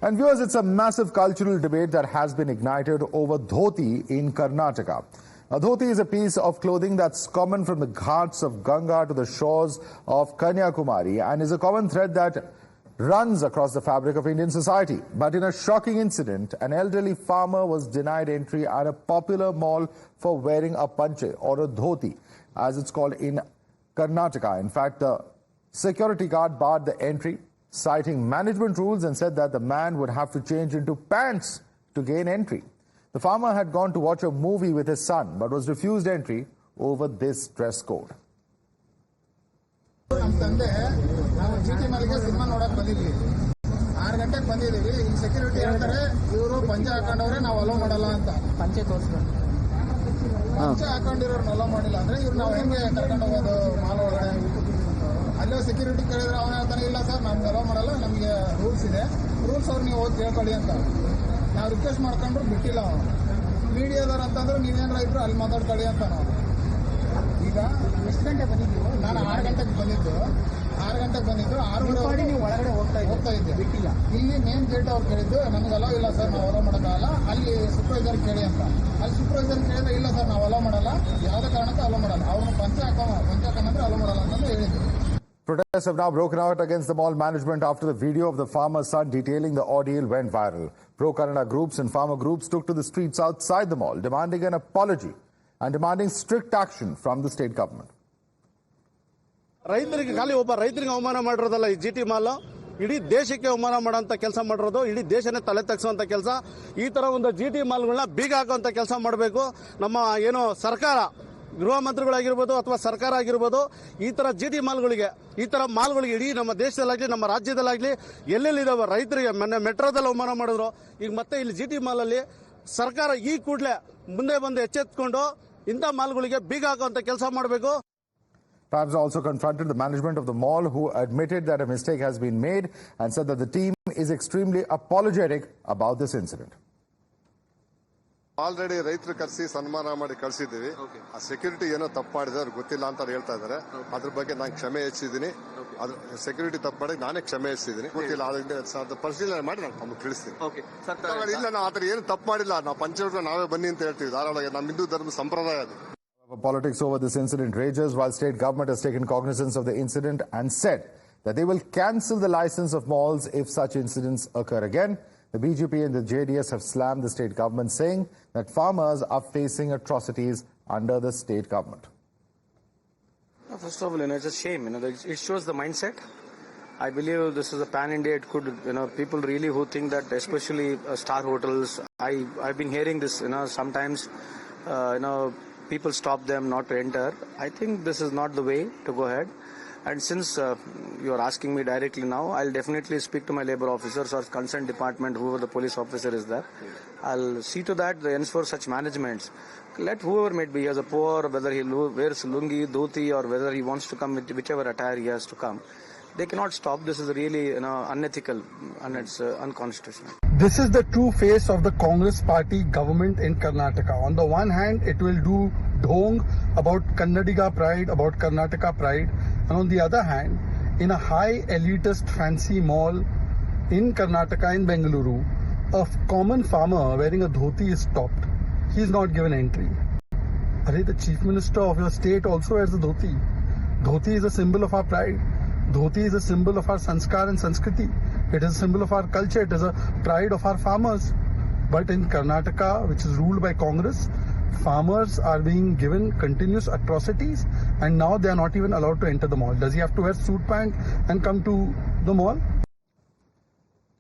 And viewers, it's a massive cultural debate that has been ignited over dhoti in Karnataka. Now, dhoti is a piece of clothing that's common from the ghats of Ganga to the shores of Kanyakumari and is a common thread that runs across the fabric of Indian society. But in a shocking incident, an elderly farmer was denied entry at a popular mall for wearing a panche or a dhoti, as it's called in Karnataka. In fact, the security guard barred the entry, citing management rules, and said that the man would have to change into pants to gain entry. The farmer had gone to watch a movie with his son, but was refused entry over this dress code. ಅಲ್ಲೇ security ಕೇಳಿದ್ರೆ ಅವನ ಹೇಳ್ತಾನೆ ಇಲ್ಲ sir ನಮ್ಗೆ hello ಮಾಡಲ್ಲ ನಮಗೆ rules ಇದೆ rules ಅವ್ರು ನೀವು ಹೋಗಿ ಕೇಳ್ಕೊಳ್ಳಿ ಅಂತ ನಾವು ರಿಕ್ವೆಸ್ಟ್ ಮಾಡ್ಕೊಂಡ್ರು ಬಿಟ್ಟಿಲ್ಲ ಅವನು ಮೀಡಿಯಾದವ್ರು ಅಂತಂದ್ರೆ ನೀವೇನಾರ ಇದ್ರು ಅಲ್ಲಿ ಮಾತಾಡ್ಕೊಳ್ಳಿ ಅಂತ ನಾವು ಈಗ ಎಷ್ಟು ಗಂಟೆ ಬಂದಿದ್ದೀವಿ ನಾನು 6 ಗಂಟೆಗೆ ಬಂದಿದ್ದು 6 ನೀವು ಒಳಗಡೆ ಹೋಗ್ತಾ ಇದ್ದೆ ಬಿಟ್ಟಿಲ್ಲ ಇಲ್ಲಿ ಮೇನ್ ಗೇಟ್ ಅವ್ರು ಕೇಳಿದ್ದು ನಮ್ಗೆ ಅಲೋ ಇಲ್ಲ ಸರ್ ನಾವು ಅಲೋ ಮಾಡೋಕ್ಕಾಗಲ್ಲ ಅಲ್ಲಿ ಸೂಪರ್ವೈಸರ್ ಕೇಳಿ ಅಂತ ಅಲ್ಲಿ ಸೂಪರ್ವೈಸರ್ ಕೇಳಿದ್ರೆ ಇಲ್ಲ ಸರ್ ನಾವು ಅಲೋ ಮಾಡಲ್ಲ ಯಾವುದೇ ಕಾರಣಕ್ಕೂ ಅಲೋ ಮಾಡಲ್ಲ ಅವ್ರನ್ನ ಪಂಚ ಹಾಕಂದ್ರೆ ಅಲೋ ಮಾಡಲ್ಲ ಅಂತ ಹೇಳಿದ್ರು. Protests have now broken out against the mall management after the video of the farmer's son detailing the ordeal went viral. Pro-Kannada groups and farmer groups took to the streets outside the mall, demanding an apology and demanding strict action from the state government. ರೈತರಿಗೆ ಖಾಲಿ ಒಬ್ಬ ರೈತರಿಗೆ ಅವಮಾನ ಮಾಡಿರೋದಲ್ಲ ಈ ಜಿಟಿ mall, ಇಡೀ ದೇಶಕ್ಕೆ ಅವಮಾನ ಮಾಡೋಂಥ ಕೆಲಸ ಮಾಡಿರೋದು, ಇಡೀ ದೇಶನೇ ತಲೆ ತಗ್ಸುವಂತ ಕೆಲಸ. ಈ ತರ ಒಂದು ಜಿಟಿ ಮಾಲ್ಗಳನ್ನ ಬೀಗ ಹಾಕುವಂತ ಕೆಲಸ ಮಾಡಬೇಕು. ನಮ್ಮ ಏನು ಸರ್ಕಾರ, ಗೃಹ ಮಂತ್ರಿಗಳಾಗಿರ್ಬೋದು ಅಥವಾ ಸರ್ಕಾರ ಆಗಿರ್ಬೋದು, ಈ ತರ ಜಿಟಿ ಮಾಲ್ಗಳಿಗೆ, ಈ ತರ ಮಾಲ್ಗಳಿಗೆ ಇಡೀ ನಮ್ಮ ದೇಶದಲ್ಲಾಗ್ಲಿ ನಮ್ಮ ರಾಜ್ಯದಲ್ಲಾಗ್ಲಿ ಎಲ್ಲೆಲ್ಲಿದಾವೆ ರೈತರಿಗೆ ಮೊನ್ನೆ ಮೆಟ್ರೋದಲ್ಲಿ ಅವಮಾನ ಮಾಡಿದ್ರು. ಈಗ ಮತ್ತೆ ಇಲ್ಲಿ ಜಿಟಿ ಮಾಲ್ ಅಲ್ಲಿ ಸರ್ಕಾರ ಈ ಕೂಡಲೇ ಮುಂದೆ ಬಂದು ಎಚ್ಚೆತ್ಕೊಂಡು ಇಂಥ ಮಾಲ್ಗಳಿಗೆ ಬೀಗ ಹಾಕುವಂತ ಕೆಲಸ ಮಾಡಬೇಕು. Times also confronted the management of the mall, who admitted that a mistake has been made and said that the team is extremely apologetic about this incident. Already ರೈತರು ಕರೆಸಿ ಸನ್ಮಾನ ಮಾಡಿ ಕಳಿಸಿದ್ದೀವಿ. ಆ ಸೆಕ್ಯೂರಿಟಿ ಏನೋ ತಪ್ಪು ಮಾಡಿದ್ರೆ ಅವ್ರಿಗೆ ಗೊತ್ತಿಲ್ಲ ಅಂತ ಹೇಳ್ತಾ ಇದ್ದಾರೆ. ಅದ್ರ ಬಗ್ಗೆ ನಾನು ಕ್ಷಮೆ ಹೆಚ್ಚಿದ್ದೀನಿ. ಅದು ಸೆಕ್ಯೂರಿಟಿ ತಪ್ಪು ಮಾಡಿ ನಾನೇ ಕ್ಷಮೆ ಹೆಚ್ಚಿದ್ದೀನಿ. ಗೊತ್ತಿಲ್ಲ, ಅದಕ್ಕೆ ಪರಿಶೀಲನೆ ಮಾಡಿ ನಾನು ತಮಗೆ ತಿಳಿಸ್ತೀನಿ. ಇಲ್ಲ, ನಾವು ಆತರ ಏನು ತಪ್ಪು ಮಾಡಿಲ್ಲ. ನಾವು ಪಂಚಾಯತ್ ನಾವೇ ಬನ್ನಿ ಅಂತ ಹೇಳ್ತೀವಿ. ಧಾರಾಳ ನಮ್ಮ ಹಿಂದೂ ಧರ್ಮ ಸಂಪ್ರದಾಯ ಅದು. Politics over this incident rages while state government has taken cognizance of the incident and said that they will cancel the license of malls if such incidents occur again. The BJP and the JDS have slammed the state government, saying that farmers are facing atrocities under the state government. First of all, it's a shame. It shows the mindset. I believe this is a pan-India. It could, people really who think that, especially star hotels. I've been hearing this. Sometimes, people stop them not to enter. I think this is not the way to go ahead. And since you are asking me directly now, I'll definitely speak to my labor officers or concerned department, whoever the police officer is there. I'll see to that they ensure such managements. Let whoever may be, as a poor, whether he wears lungi, dhoti, or whether he wants to come with whichever attire he has to come. They cannot stop. This is really unethical and it's unconstitutional. This is the true face of the Congress party government in Karnataka. On the one hand, it will do dhong about Kannadiga pride, about Karnataka pride. And on the other hand, in a high elitist fancy mall in Karnataka, in Bengaluru, a common farmer wearing a dhoti is stopped. He is not given entry. The chief minister of your state also wears a dhoti. Dhoti is a symbol of our pride. Dhoti is a symbol of our sanskar and sanskriti. It is a symbol of our culture. It is a pride of our farmers. But in Karnataka, which is ruled by Congress, farmers are being given continuous atrocities, and now they are not even allowed to enter the mall. Does he have to wear suit pant and come to the mall?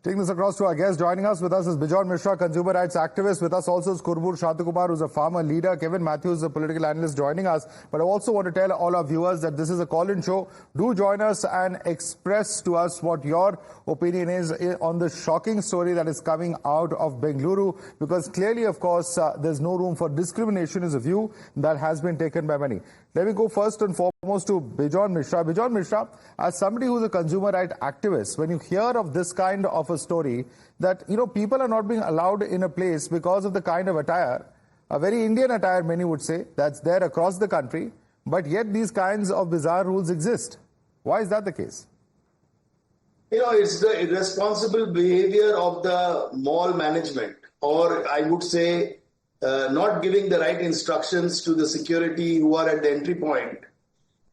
Taking this across to our guest, joining us with us is Bijon Mishra, consumer rights activist. With us also is Kurbur Shantakumar, who's a farmer leader. Kevin Matthews, a political analyst, joining us. But I also want to tell all our viewers that this is a call-in show. Do join us and express to us what your opinion is on the shocking story that is coming out of Bengaluru. Because clearly, of course, there's no room for discrimination is a view that has been taken by many. Let me go first and foremost to Bijon Mishra. Bijon Mishra, as somebody who's a consumer rights activist, when you hear of this kind of a story that, people are not being allowed in a place because of the kind of attire, a very Indian attire, many would say, that's there across the country, but yet these kinds of bizarre rules exist. Why is that the case? It's the irresponsible behavior of the mall management, or I would say not giving the right instructions to the security who are at the entry point.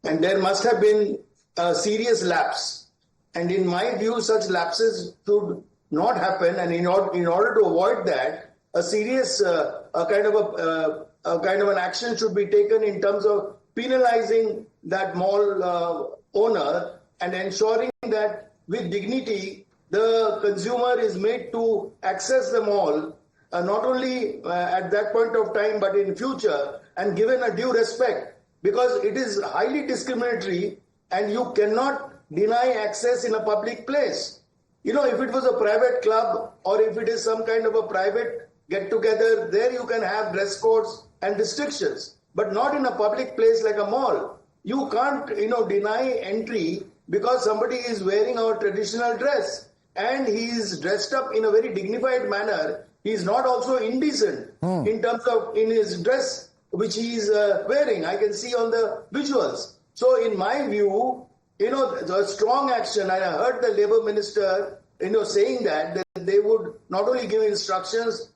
And there must have been a serious lapse. And in my view, such lapses should not happen. And in order to avoid that, a serious kind of an action should be taken in terms of penalizing that mall owner and ensuring that with dignity the consumer is made to access the mall not only at that point of time but in future, and given a due respect, because it is highly discriminatory and you cannot deny access in a public place. If it was a private club or if it is some kind of a private get together, there you can have dress codes and restrictions, but not in a public place like a mall. You can't deny entry because somebody is wearing our traditional dress and he is dressed up in a very dignified manner. He is not also indecent in terms of in his dress which he is wearing. I can see on the visuals. So in my view, the strong action, and I heard the Labour Minister saying that they would not only give instructions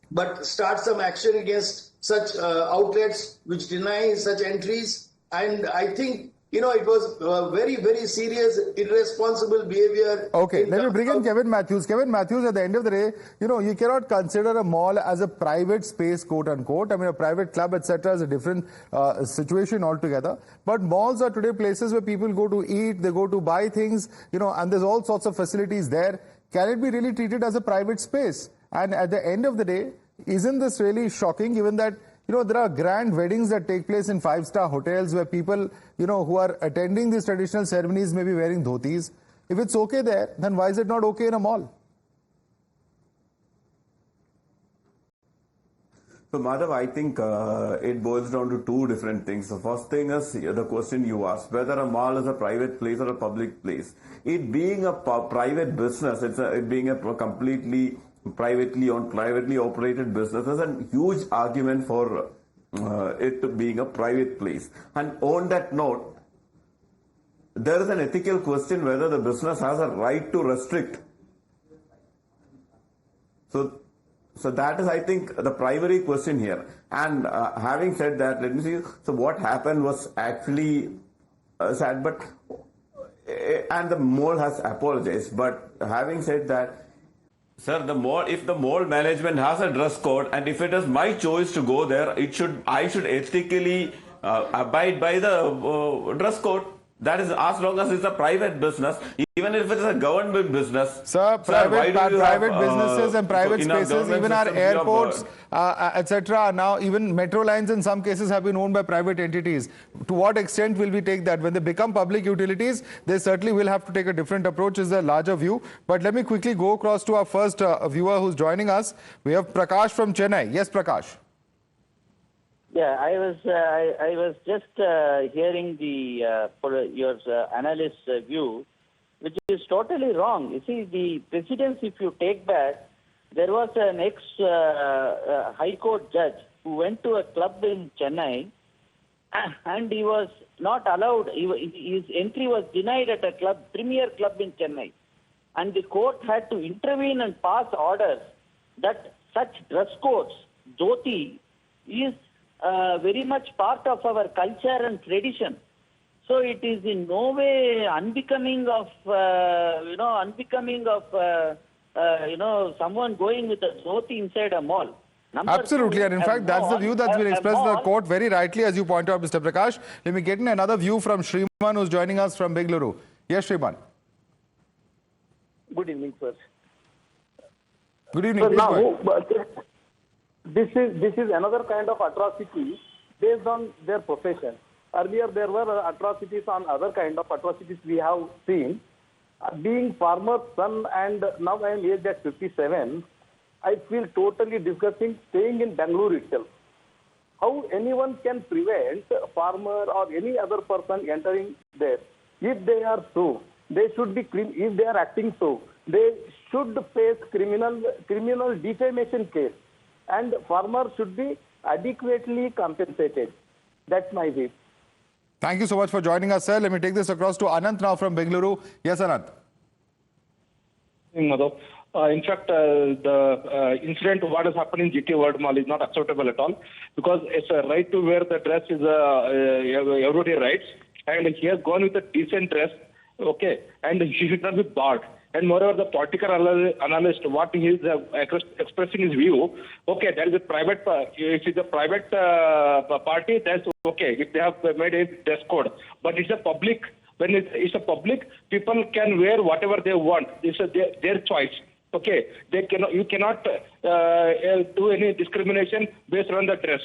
but start some action against such outlets which deny such entries. And I think it was very, very serious, irresponsible behavior. Okay, let me bring in Kevin Matthews. Kevin Matthews, at the end of the day, you cannot consider a mall as a private space, quote unquote. I mean, a private club, etc., is a different situation altogether. But malls are today places where people go to eat, they go to buy things, and there's all sorts of facilities there. Can it be really treated as a private space? And at the end of the day, isn't this really shocking, given that there are grand weddings that take place in five-star hotels where people, who are attending these traditional ceremonies may be wearing dhotis. If it's okay there, then why is it not okay in a mall? So, Madhav, I think it boils down to two different things. The first thing is the question you asked, whether a mall is a private place or a public place. It being a private business, it being a completely privately owned, privately operated business, is a huge argument for it being a private place. And on that note, there is an ethical question whether the business has a right to restrict. So that is, I think, the primary question here. And having said that, let me see. So what happened was actually sad, but and the mall has apologized. But having said that, sir, if the mall management has a dress code, and if it is my choice to go there, I should ethically abide by the dress code. That is, as long as it's a private business, even if it is a government business. Sir, private businesses and private spaces, even our airports, etc. Now, even metro lines in some cases have been owned by private entities. To what extent will we take that? When they become public utilities, they certainly will have to take a different approach, is a larger view. But let me quickly go across to our first viewer who's joining us. We have Prakash from Chennai. Yes, Prakash. Yeah, I was just hearing your analyst's view, which is totally wrong. You see, the precedence, if you take back, there was an ex-High Court judge who went to a club in Chennai, and he was not allowed. His entry was denied at a premier club in Chennai, and the court had to intervene and pass orders that such dress codes, Dhoti, is very much part of our culture and tradition. So it is in no way unbecoming of someone going with a dhoti inside a mall. Absolutely, and in fact, that's the view that's been expressed in the court very rightly, as you point out, Mr. Prakash. Let me get in another view from Shriman, who's joining us from Bengaluru. Yes, Shriman. Good evening, sir. Good evening. So now, this is another kind of atrocity based on their profession. Earlier, there were atrocities on other kind of atrocities we have seen. Being farmer's son, and now I am aged at 57, I feel totally disgusting staying in Bengaluru itself. How anyone can prevent a farmer or any other person entering there? If they are so, they should be, if they are acting so, they should face criminal defamation case, and farmers should be adequately compensated. That's my view. Thank you so much for joining us, sir. Let me take this across to Anant now from Bengaluru. Yes, Anant. evening, Madhav. In fact, the incident what has happened in GT World Mall is not acceptable at all, because it's a right to wear the dress is everyday rights, and he has gone with a decent dress, okay, and he should not be barred. And moreover, the political analyst, what he is expressing his view, okay, that is a private, if it's a private party, that's okay, if they have made a dress code. But it's a public, when it's a public, people can wear whatever they want. It's their choice. Okay, you cannot do any discrimination based on the dress,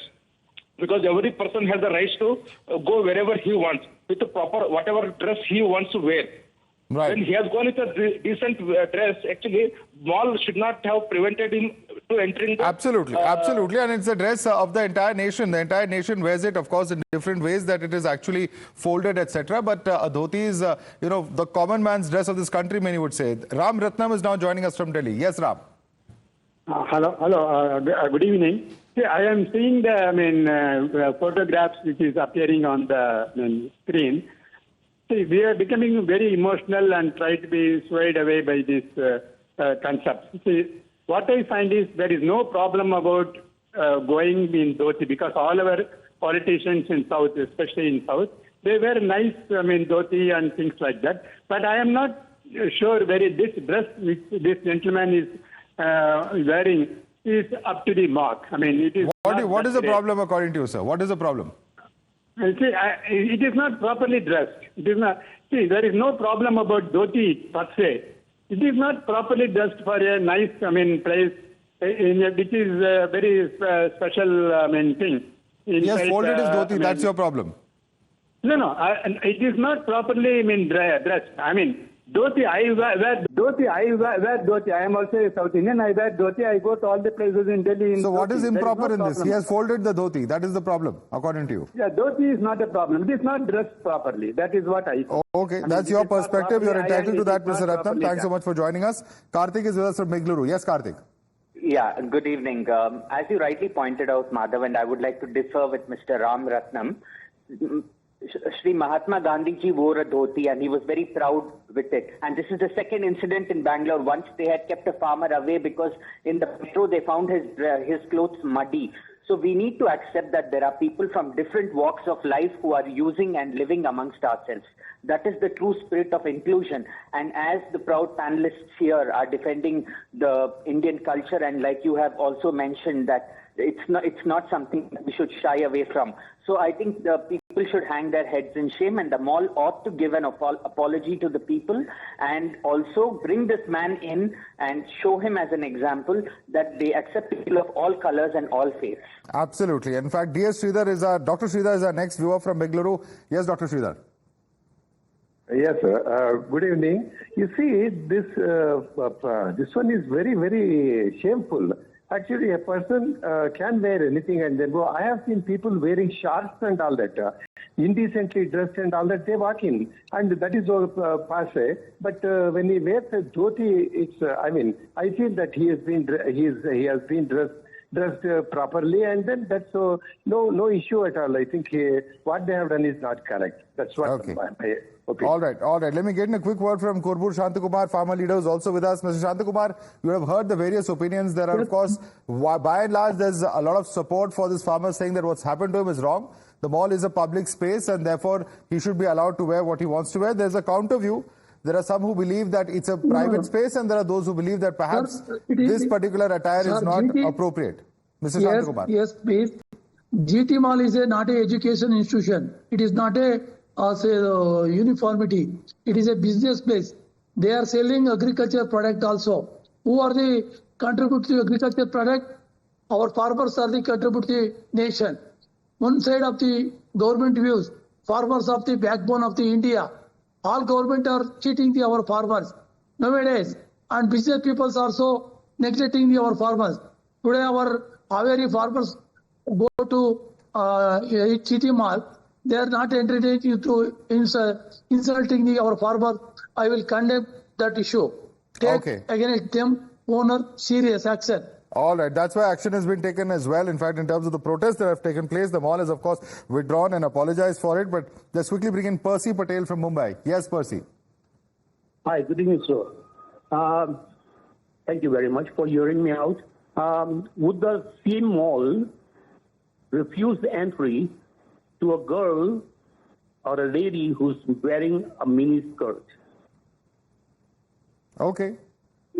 because every person has the right to go wherever he wants with the proper whatever dress he wants to wear. Right. When he has gone with a decent dress, actually, mall should not have prevented him to entering the... Absolutely, absolutely. And it's the dress of the entire nation. The entire nation wears it, of course, in different ways, that it is actually folded, etc. But a dhoti is, the common man's dress of this country, many would say. Ram Ratnam is now joining us from Delhi. Yes, Ram. Hello. Good evening. See, I am seeing the photographs which is appearing on the screen. See, we are becoming very emotional and try to be swayed away by this concept. See, what I find is there is no problem about going in dhoti, because all our politicians in South, especially in South, they wear nice, dhoti and things like that. But I am not sure whether this dress which this gentleman is wearing is up to the mark. It is. What is the problem according to you, sir? What is the problem? See, it is not properly dressed. It is not. See, there is no problem about dhoti per se. It is not properly dressed for a nice, place, which is a very special, thing. Yes, folded is dhoti. That's your problem. No. It is not properly, dressed. Dhoti, I wear dhoti. I am also a South Indian. I wear dhoti. I go to all the places in Delhi. So what is improper in this? He has folded the dhoti. That is the problem, according to you. Yeah, dhoti is not a problem. It is not dressed properly. That is what I say. Okay, that's your perspective. You're entitled to that, Mr. Ratnam. Thanks so much for joining us. Karthik is with us from Bengaluru. Yes, Karthik. Yeah, good evening. As you rightly pointed out, Madhav, and I would like to differ with Mr. Ram Ratnam. Sri Mahatma Gandhi ji wore a dhoti and he was very proud with it. And this is the second incident in Bangalore. Once they had kept a farmer away because in the metro they found his clothes muddy. So we need to accept that there are people from different walks of life who are using and living amongst ourselves. That is the true spirit of inclusion. And as the proud panelists here are defending the Indian culture, and like you have also mentioned that it's not something that we should shy away from. So I think the people should hang their heads in shame, and the mall ought to give an apology to the people and also bring this man in and show him as an example that they accept people of all colors and all faiths. Absolutely. In fact, Dr. Sridhar is our next viewer from Bengaluru. Yes, Dr. Sridhar. Yes, sir. Good evening. You see, this one is very, very shameful. Actually, a person can wear anything and then go. I have seen people wearing shorts and all that, indecently dressed and all that. They walk in, and that is all passe. But when he wears a dhoti, it's. I feel that he has been dressed properly, and then that's no issue at all. I think what they have done is not correct. That's what. Okay. Okay. All right. Let me get in a quick word from Kurbur Shantakumar, farmer leader, who's also with us. Mr. Shantakumar, you have heard the various opinions. There are, of course, by and large, there's a lot of support for this farmer saying that what's happened to him is wrong. The mall is a public space and therefore he should be allowed to wear what he wants to wear. There's a counter view. There are some who believe that it's a private space, and there are those who believe that perhaps this particular attire is not appropriate. Mr. Shantakumar. Yes, please. GT Mall is not an education institution. It is not a uniformity. It is a business place. They are selling agriculture product also. Who are the contribute to agriculture product? Our farmers are the contribute to the nation. One side of the government views, farmers of the backbone of the India. All government are cheating our farmers nowadays, and business people are also neglecting our farmers. Today our Haveri farmers go to GT Mall. They are not entertaining to insulting our farmers. I will condemn that issue. Take against them owner serious action. All right. That's why action has been taken as well. In fact, in terms of the protests that have taken place, the mall has, of course, withdrawn and apologized for it. But let's quickly bring in Percy Patel from Mumbai. Yes, Percy. Hi, good evening, sir. Thank you very much for hearing me out. Would the same mall refuse the entry to a girl or a lady who's wearing a mini skirt? Okay.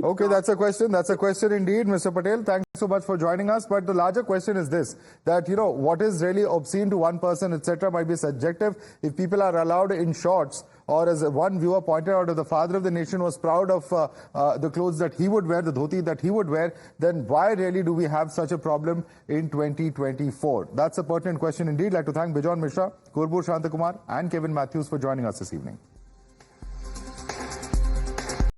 Okay, that's a question. That's a question indeed, Mr. Patel. Thanks so much for joining us. But the larger question is this, that, what is really obscene to one person, etc., might be subjective. If people are allowed in shorts, or as one viewer pointed out, if the father of the nation was proud of the clothes that he would wear, the dhoti that he would wear, then why really do we have such a problem in 2024? That's a pertinent question indeed. I'd like to thank Bijon Mishra, Kurbur Shantakumar, and Kevin Matthews for joining us this evening.